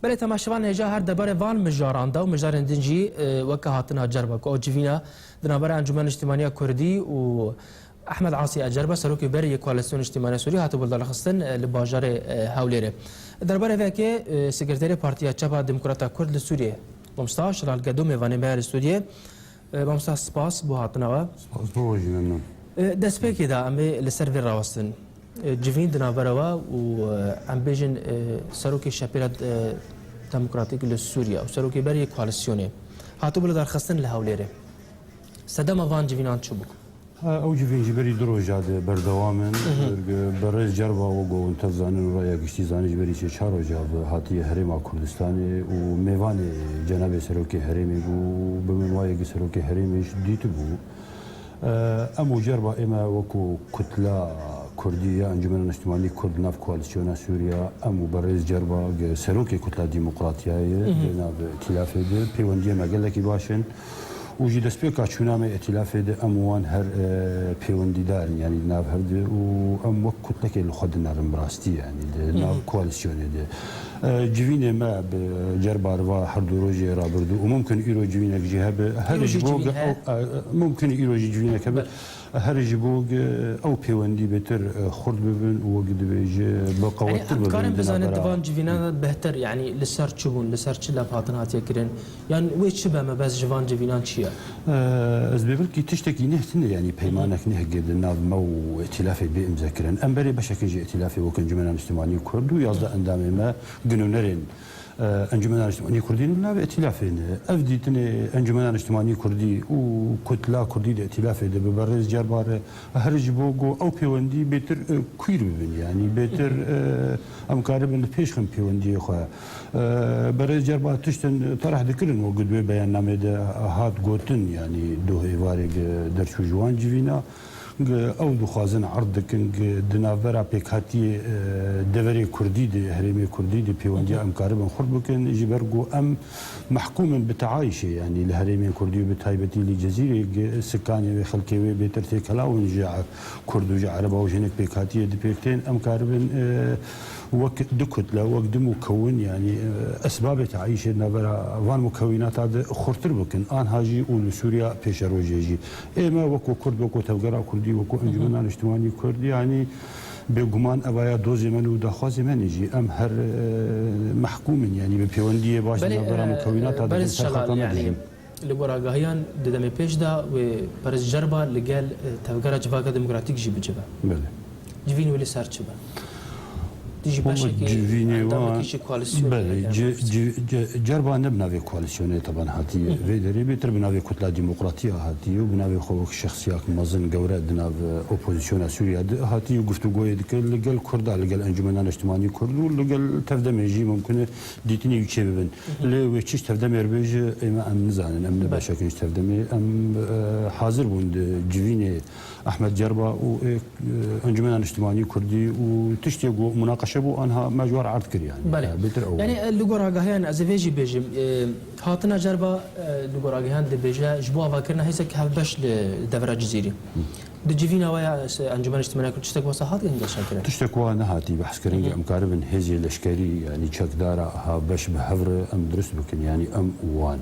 بله تماشاوان هجا هر دبر وان مجارانده و مجاران دنجی وکه هاتنا جربه که جوینا دنابر انجمن اجتماعی کردی و احمد عاصي اجربه سروکی بری کوالسیون اجتماعی سوری هاتو بلدار خستن لباجار هاوليره درباره وکه سکرتری پارتیا چپا دموکراتا کرد لسوریه ممستا شرال قدوم وانی مهر سوریه ممستا سپاس بو هاتنا و سپاس بو جنن دست پکی دا امی لسر وی راوستن جوین دنابره و ام بیجن سروکی شپیرد دموکراتیک لسوریا و سروکی بری کوالسیونه هاتو بلدار خستن لهاوليره صدام وان جوینان چو بک او جوین جبری دروجاده بردوامن برای جربا و گون تزانن رای گشتی زانی جبری چه چهار جاب هاتی حریم کردستان و میوان جناب سروکی حریمی بو بمنوای سروکی حریمیش دیت بو امو جربا اما وکو کتلا کردی انجمن اجتماعی کرد ناف کوالسیون سوریا امو برای جربا سروکی کتلا دموکراتیایی جناب ائتلاف ده پیوندی مگله کی باشن وجي دسبيكا شونام ائتلاف ده اموان هر بيوندي دار يعني ناف هرد و ام وقت لك الخد نارم براستي يعني ناف كواليسيون ده جوينه ما بجربار و هر دو روجي رابردو وممكن يرو جوينه جهه هر جبوغ ممكن يرو جوينه كبه هر جبوغ او بيوندي بتر خرد ببن وقد بيجي بقوات يعني كان بزانه دوان جوينه بهتر يعني لسر تشبون لسر تشلا فاتنات يكرن يعني ويش شبه ما بس جوان جوينان شيا از بيبل كي تشتكي نهتن يعني بيمانك نهجد الناف مو ائتلاف بمذكرن امبري بشكل جي ائتلاف وكن جمنا اجتماعي كرد ويازد اندام ما جنونرين انجمن اجتماعي كردين ولا ائتلافين افديتني انجمن اجتماعي كردي وكتله كردي ائتلاف ده ببرز جربار هرج بوغو او بيوندي بيتر كوير بن يعني بيتر ام قاربن بيشخم بيوندي خو برز جربار تشتن طرح ذكرن وقد بياننامه ده هات غوتن يعني دو هيواري درشو جوان جوينا او دخوازن عرض کنگ دناورا پیکاتی دوری کردی ده هرمی کردی ده پیوندی ام کاربن خورد بکن جبرگو ام محکوم بتعايشه يعني الهرمی کردی بتایبتی لجزیره سکانی و خلکی و بترتی کلاون جا کرد و جا عرب و جنک پیکاتی ده پیکتین ام کاربن وقت دكت لا وقت مكون يعني اسباب تعيش نبرا وان مكونات هذا خرطر بكن ان هاجي ولسوريا بيشروجيجي اما وكو كرد وكو توغرا كردي وكو انجمن اجتماعي كردي يعني بگمان اویا دوزی من و دخوازی من يجي ام هر محكوم يعني بپیوندی باش نبرا مكونات هذا برز شغال يعني لبراغاهيان ددمي پیش دا و برز جربا لقال توغرا جواغا ديمقراطيك جي بجبا بله جوين ولي سار چبا تيجي باشا كي كواليسيون بله جربا نبناوي كواليسيون طبعا هاتي فيدري بيتر بناوي كتله ديمقراطيه هاتي وبناوي خوك شخصيات مازن غورا دناف اوبوزيسيون سوريا هاتي وقفتوغوي ديك لقال كردا لقال انجمن اجتماعي كرد ولقال تفدم يجي ممكن ديتني يشبن لي ويتش تفدم يربج اما ام نزان ام باشا كي تفدم ام حاضر بوند جويني احمد جربا وانجمن اجتماعي كردي وتشتيغو مناقشه بو انها مجوار عرض كري يعني بتر يعني لغوراغاهيان ازفيجي بيجي هاتنا جربا لغوراغاهيان دي بيجا جبوا فاكرنا هيسك هبش لدفرة جزيري دجيفينا ويا انجمن اجتماعي كرد تشتك وصحات انجا شاكرا تشتك وانا هاتي بحث كرنج ام كاربن هزي الاشكري يعني تشك دارا ها باش بهفر ام درس بكن يعني ام وان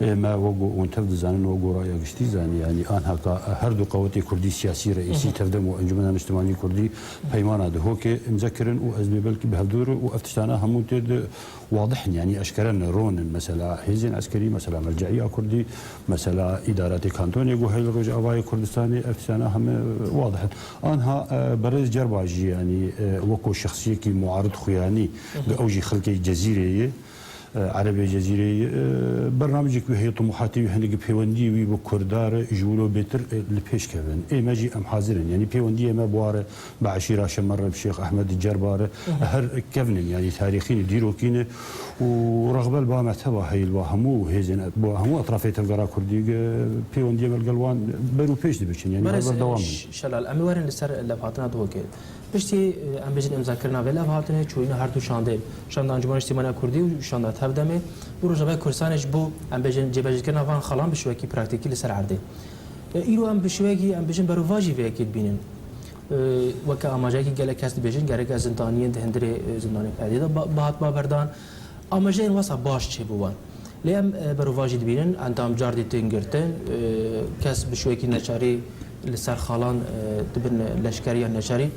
ما وقو وانتفد زانن وقو رايا قشتي زاني يعني ان هكا هردو قوتي كردي سياسي رئيسي تفدم وانجمن اجتماعي كردي بيمان هذا هوكي مذكرن وازبي بلكي بهدور وافتشتانا هموت واضح يعني اشكرنا رون مثلا حزن عسكري مثلا مرجعيه كردي مثلا ادارات كانتون يقول هاي الرجع اواي كردستاني افتشتانا هم واضح انها برز جرباجي يعني وكو شخصيه كي معارض خياني اوجي خلقي جزيره عربي جزيري برنامجك هي طموحاتي وهنيك بيوندي وي بكردار جولو بيتر لبيش كفن اي ماجي ام حاضرين يعني بيوندي ما بوار بعشيره شمر بشيخ احمد الجربار هر كفن يعني تاريخين ديروكين ورغبه البامه تبع هي الوهمو هيزن بوهمو اطرافيه القرا كردي بيوندي بالقلوان برو بيش دبشن يعني دوام شلال اموارن لسر لفاتنا دوكي بشتي ام بجن امذاكرنا ولا فاتنه چوينا هر دو شانده انجمن اجتماعي كردي و شانده تبدمه بروجبه كرسانش بو ام بجن جبجكنا وان خلان بشوكي براكتيكي لسر عرضه ايرو ام بشوكي ام بجن برو واجي ويكيد بينن وكا اماجاكي گله کس بجن گره زندانيين هندري زنداني پديده بهات بابردان اما جين واسا باش چه بوان لیم برواجی دبینن اندام جاردی تنگرتن کس بشویکی نچاری لسر خالان دبن لشکری نچاری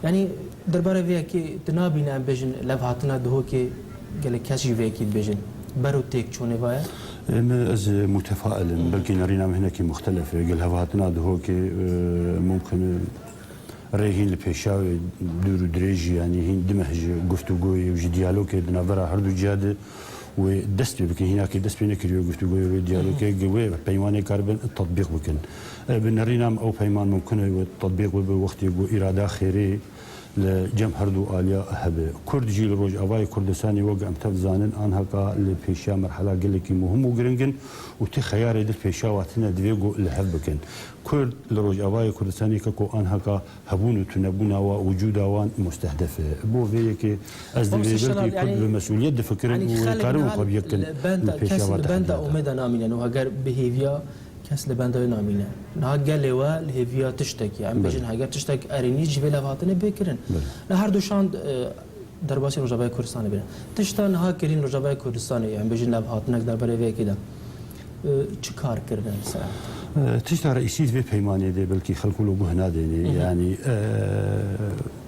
یعنی درباره ویا که تنابین ام بجن لفهاتنا دهو که گل کسی ویا کی بجن برو تک چونه وای از متفائل بلکه نرينا هناك مختلف قال هاتنا دهو که ممكن رهين البيشاوي دور دريجي يعني هين دمهج گفتگوی و دیالوگ دنابرا هر دو جاده ودست بكن هناك دست بينك اليوم گفتگوی و دیالوگ جوي پیمانه کاربن التطبيق بكن بنرينا او پیمان ممكن التطبيق بوقت يقو اراده خيري لجم هردو آليا هبه كرد جيل روج أواي كردستاني وقع متفزانن آنها كا لبيشا مرحلة قلكي مهم وقرنجن وتي خيار يدل بيشا واتنا دويقو لهبكن كرد لروج أواي كردستاني كاكو آنها كا هبون تنبونا ووجودا وان مستهدفة بو فيكي أزدوي بلكي كرد بمسؤولية دفكرن وقارون قبيكن البيشا واتنا البندا أميدا نامين أنه هاجر بهيفيا کس لبنده نامینه نه گله و لهویا تشتکی ام بجن هاگر تشتک ارینی جبل هاتنه بکرن نه هر دوشان درباسی رجبای کردستان بینن تشتان ها کرین رجبای کردستان ام بجن لب هاتنه درباره وی کده چه کار کردن مثلا تشتا رئيسية في بيمانية دي بلكي خلقوا له بهنا يعني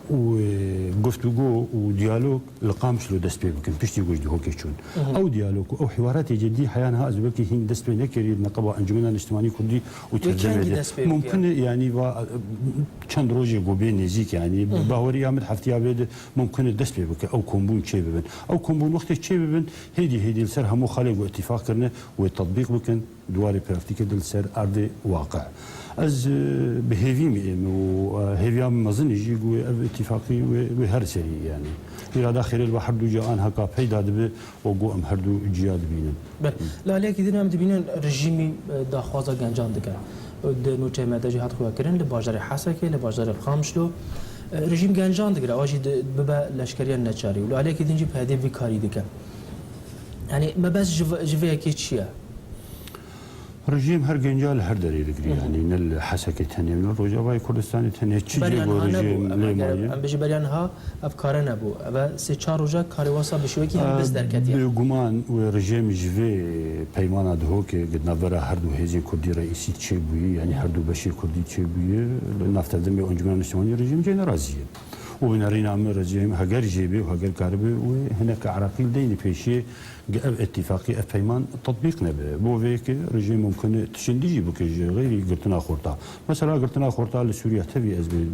وقفتوجو وديالوج لقامش له دست بي بكن بيشتي وجد هو كيشون او ديالوج او حوارات جدي حيانها ازبكي هين دست بي نكري نقبه انجمنا الاجتماعي كردي وترجمه ممكن يعني كان روجي جوبين نزيك يعني باوري عمل حفتي عبيد ممكن دست بي بك او كومبون شي ببن او كومبون وقت شي ببن هيدي السر همو خالق واتفاق كرنا والتطبيق بكن دواري براكتيك دل سر ارض واقع از بهيفي وهيفي مازن يجي اتفاقي وهر سري يعني الى داخل البحر دو جان هكا بيدا دب وقو ام هردو جياد بينن لا ليك دينا مدبينن رجيمي داخوازا گنجان دكر د نوچه مدجي هات خو كرن لباجر حسكه لباجر خامشلو رژیم گنجان دکره آجی ببا لشکری نچاری ولو علیه که دینجی پهده وی کاری دکه یعنی ما بس جوه کی چیه رژیم هر گنجال هر دری دکری یعنی نل حسکه تنی من روجاوای کردستانی تنی چی جو رژیم لیمایه ام بجی بریان ها افکار نبو و سه چهار روزا کاری واسا بشوی کی هم بس درکتی به گمان و رژیم جوه پیمان دهو که قد نبره هر دو هزی کردی رئیسی چی بویی یعنی هر دو بشی کردی چی بویی نفتردن به انجمن اجتماعی رژیم جای ناراضیه وبنارين عمر رجيم هجر جيبي وهجر كاربي وهناك عراقيل ديني بيشي اتفاقي افيمان تطبيقنا بو فيك رجيم ممكن تشنديجي بك غير قلتنا خورطا مثلا قلتنا خورطا لسوريا تبي ازبي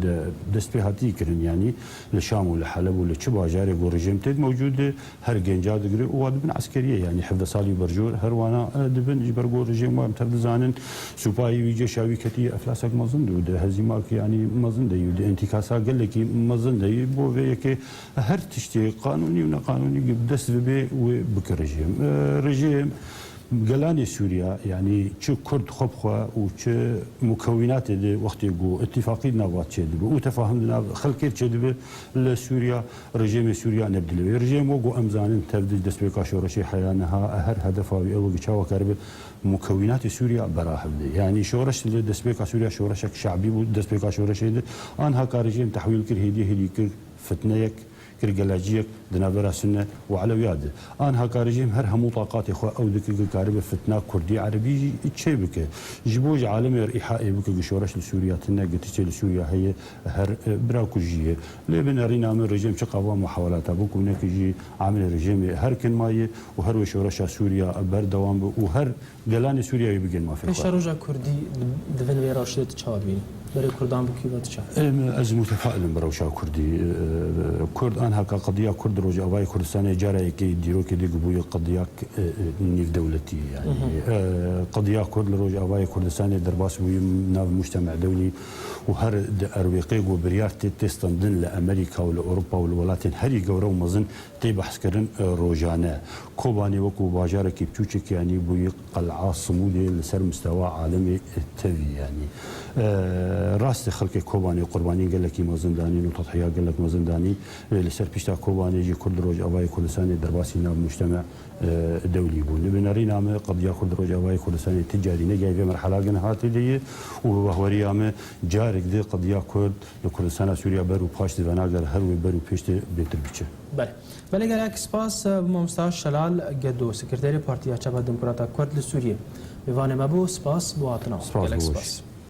دست بهاتي كرن يعني للشام ولحلب ولا تشبا جاري جو رجيم تد موجود هر جنجاد غري وادبن عسكريه يعني حفظ صالي برجور هروانا دبن جبرجو رجيم ما متبزانن سوباي ويجي شاوي كتي افلاسك مازن دو هزيماك يعني مازن دي انتكاسا قال لك مازن دي بو فيك هر تشتي قانوني ونا قانوني دست به وبكرجيم رجيم قلاني سوريا يعني شو كرد خبخه وش مكونات دي وقت يقو اتفاقي نوات شدب وتفاهمنا خلكير شدب لسوريا رجيم سوريا نبدل رجيم وقو امزان تبدل دسبيكا شورشي حيانها هر هدفها وقو تشاو كرب مكونات سوريا براحب يعني شورش دسبيكا سوريا شورشك شعبي ودسبيكا شورش انها كرجيم تحويل كر هدي كر فتنيك كرجلاجيك دنابرا سنة وعلويات أنا كارجيم هر همو طاقات إخوة أو ذكر كاربة فتنة كردي عربي شيء بك جبوج عالمي إيحاء بك جشورش لسوريا تنا قتيش لسوريا هي هر براكوجية لبن رينا من رجيم شقوا محاولات أبوك هناك يجي عامل رجيم هر كن ماي وهر وشورش سوريا بردوام وهر جلاني سوريا يبقى ما في شروجا كردي دفن ويراشد تشابين برای کردان بکیوات چه؟ از متفائل بروشا کردی کرد آنها كقضية كرد روج أواي كردستان جاري كي ديرو كي ديقبوي قضية نيف دولتي يعني قضية كرد روج أواي كردستان درباس بوي ناف مجتمع دولي وهر أرويقي وبريار تستندن لأمريكا ولأوروبا والولايات هري جورو مزن تيبحث كرن روجانا كوباني وكو باجارة كي بتوشك يعني بوي قلعة صمودي لسر مستوى عالمي التفي يعني راست خلق كوباني قرباني قال لك مازنداني وتضحيات قال لك مازنداني لسر بيشتا كوباني يجي كل روج أواي كل سنة درباسي ناب مجتمع دولي بون بناري نامه قد ياخذ روج أواي كل سنة تجاري نجاي في مرحلة جنهات دي وهو ريامه جارك دي قد ياخذ لكل سنة سوريا برو باش دفناجر هرو برو بيشت بيتر بيشه. بله قال لك سپاس مستشار شلال قدو سكرتير بارتيا شباب ديمقراطا كرد لسوريا. بيوان مبو سپاس بواتنا. سپاس.